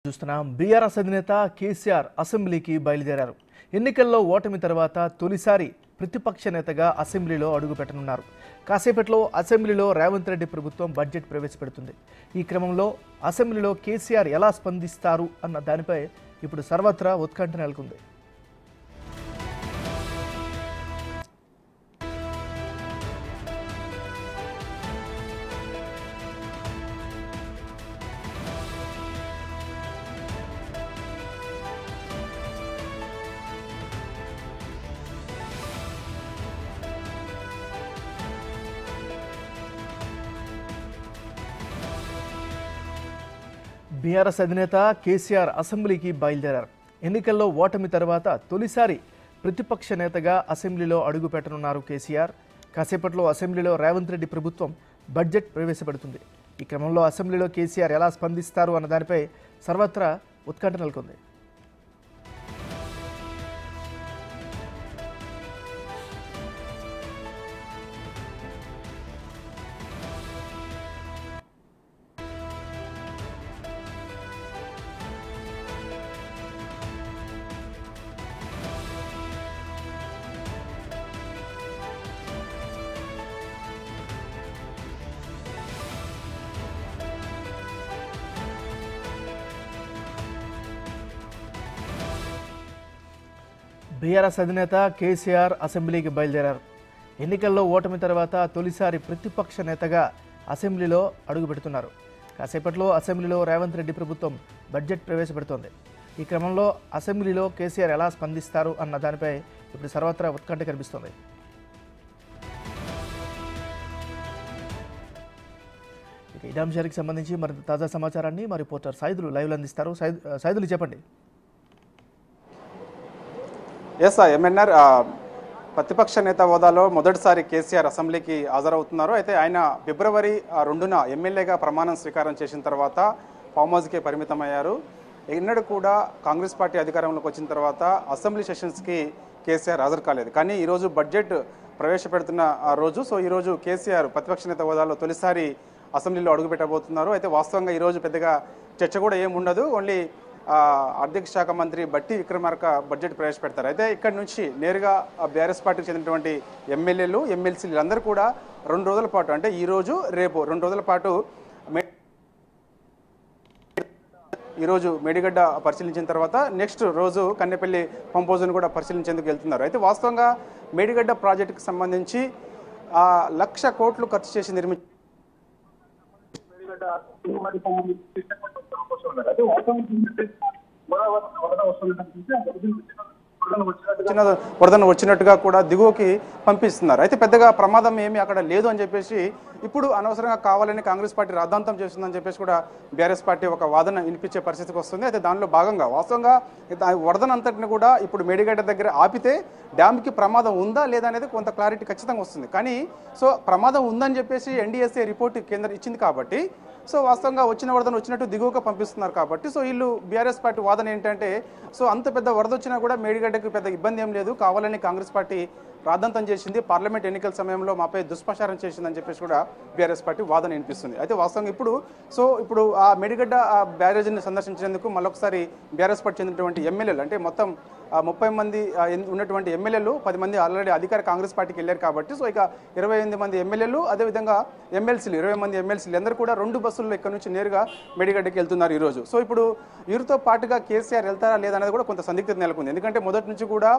చూస్తున్నాం. బీఆర్ఎస్ అధినేత కేసీఆర్ అసెంబ్లీకి బయలుదేరారు. ఎన్నికల్లో ఓటమి తర్వాత తొలిసారి ప్రతిపక్ష నేతగా అసెంబ్లీలో అడుగుపెట్టనున్నారు. కాసేపట్లో అసెంబ్లీలో రేవంత్ రెడ్డి ప్రభుత్వం బడ్జెట్ ప్రవేశపెడుతుంది. ఈ క్రమంలో అసెంబ్లీలో కేసీఆర్ ఎలా స్పందిస్తారు అన్న దానిపై ఇప్పుడు సర్వత్రా ఉత్కంఠ నెలకొంది. బీఆర్ఎస్ అధినేత కేసీఆర్ అసెంబ్లీకి బయలుదేరారు. ఎన్నికల్లో ఓటమి తర్వాత తొలిసారి ప్రతిపక్ష నేతగా అసెంబ్లీలో అడుగుపెట్టనున్నారు కేసీఆర్. కాసేపట్లో అసెంబ్లీలో రేవంత్ రెడ్డి ప్రభుత్వం బడ్జెట్ ప్రవేశపెడుతుంది. ఈ క్రమంలో అసెంబ్లీలో కేసీఆర్ ఎలా స్పందిస్తారు అన్న దానిపై సర్వత్రా ఉత్కంఠ నెలకొంది. బీఆర్ఎస్ అధినేత కేసీఆర్ అసెంబ్లీకి బయలుదేరారు. ఎన్నికల్లో ఓటమి తర్వాత తొలిసారి ప్రతిపక్ష నేతగా అసెంబ్లీలో అడుగుపెడుతున్నారు. కాసేపట్లో అసెంబ్లీలో రేవంత్ రెడ్డి ప్రభుత్వం బడ్జెట్ ప్రవేశపెడుతోంది. ఈ క్రమంలో అసెంబ్లీలో కేసీఆర్ ఎలా స్పందిస్తారు అన్న దానిపై ఇప్పుడు సర్వత్రా ఉత్కంఠ కనిపిస్తోంది. ఇక ఇదే అంశానికి సంబంధించి మరింత తాజా సమాచారాన్ని మా రిపోర్టర్ సైదులు లైవ్లో అందిస్తారు. సైదులు చెప్పండి. ఎంఎన్ఆర్ ప్రతిపక్ష నేత హోదాలో మొదటిసారి కేసీఆర్ అసెంబ్లీకి హాజరవుతున్నారు. అయితే ఆయన ఫిబ్రవరి 2న ఎమ్మెల్యేగా ప్రమాణం స్వీకారం చేసిన తర్వాత ఫామ్ హౌస్కే పరిమితమయ్యారు. ఎన్నడూ కూడా కాంగ్రెస్ పార్టీ అధికారంలోకి వచ్చిన తర్వాత అసెంబ్లీ సెషన్స్కి కేసీఆర్ హాజరు కాలేదు. కానీ ఈరోజు బడ్జెట్ ప్రవేశపెడుతున్న రోజు. సో ఈరోజు కేసీఆర్ ప్రతిపక్ష నేత హోదాలో తొలిసారి అసెంబ్లీలో అడుగుపెట్టబోతున్నారు. అయితే వాస్తవంగా ఈరోజు పెద్దగా చర్చ కూడా ఏమి ఉండదు. ఓన్లీ ఆర్థిక శాఖ మంత్రి బట్టి విక్రమార్క బడ్జెట్ ప్రవేశపెడతారు. అయితే ఇక్కడ నుంచి నేరుగా బీఆర్ఎస్ పార్టీకి చెందినటువంటి ఎమ్మెల్యేలు ఎమ్మెల్సీలు అందరూ కూడా 2 రోజుల పాటు, అంటే ఈరోజు రేపు 2 రోజుల పాటు ఈరోజు మేడిగడ్డ పరిశీలించిన తర్వాత నెక్స్ట్ రోజు కన్నెపల్లి పంప్ హౌస్ను కూడా పరిశీలించేందుకు వెళ్తున్నారు. అయితే వాస్తవంగా మేడిగడ్డ ప్రాజెక్టుకు సంబంధించి 1,00,000 కోట్లు ఖర్చు చేసి వరదను వచ్చినట్టుగా కూడా దిగువకి పంపిస్తున్నారు. అయితే పెద్దగా ప్రమాదం ఏమీ అక్కడ లేదు అని చెప్పేసి ఇప్పుడు అనవసరంగా కావాలని కాంగ్రెస్ పార్టీ రాద్ధాంతం చేస్తుందని చెప్పేసి కూడా బీఆర్ఎస్ పార్టీ ఒక వాదన వినిపించే పరిస్థితికి వస్తుంది. అయితే దానిలో భాగంగా వాస్తవంగా వరదనంతటిని కూడా ఇప్పుడు మేడిగడ్డ దగ్గర ఆపితే డ్యామ్కి ప్రమాదం ఉందా లేదా అనేది కొంత క్లారిటీ ఖచ్చితంగా వస్తుంది. కానీ సో ప్రమాదం ఉందని చెప్పేసి ఎన్డీఎస్ఏ రిపోర్ట్ కేంద్రం ఇచ్చింది కాబట్టి సో వాస్తవంగా వచ్చిన వరదను వచ్చినట్టు దిగువగా పంపిస్తున్నారు కాబట్టి సో వీళ్ళు బీఆర్ఎస్ పార్టీ వాదన ఏంటంటే సో అంత పెద్ద వరద వచ్చినా కూడా మేడిగడ్డకు పెద్ద ఇబ్బంది ఏం లేదు, కావాలని కాంగ్రెస్ పార్టీ రాద్ధాంతం చేసింది, పార్లమెంట్ ఎన్నికల సమయంలో మాపై దుష్ప్రచారం చేసిందని చెప్పేసి కూడా బీఆర్ఎస్ పార్టీ వాదన వినిపిస్తుంది. అయితే వాస్తవంగా ఇప్పుడు ఆ మేడిగడ్డ బ్యారేజీని సందర్శించేందుకు మరొకసారి బీఆర్ఎస్ పార్టీ చెందినటువంటి ఎమ్మెల్యేలు, అంటే మొత్తం 30 మంది ఉన్నటువంటి ఎమ్మెల్యేలు 10 మంది ఆల్రెడీ అధికార కాంగ్రెస్ పార్టీకి వెళ్ళారు కాబట్టి సో ఇక 28 మంది ఎమ్మెల్యేలు అదేవిధంగా ఎమ్మెల్సీలు 20 మంది ఎమ్మెల్సీలు అందరూ కూడా 2 బస్సుల్లో ఇక్కడ నుంచి నేరుగా మేడిగడ్డకి వెళ్తున్నారు ఈరోజు. సో ఇప్పుడు వీరితో పాటుగా కేసీఆర్ వెళ్తారా లేదా అనేది కూడా కొంత సందిగ్ధత నెలకొంది. ఎందుకంటే మొదటి నుంచి కూడా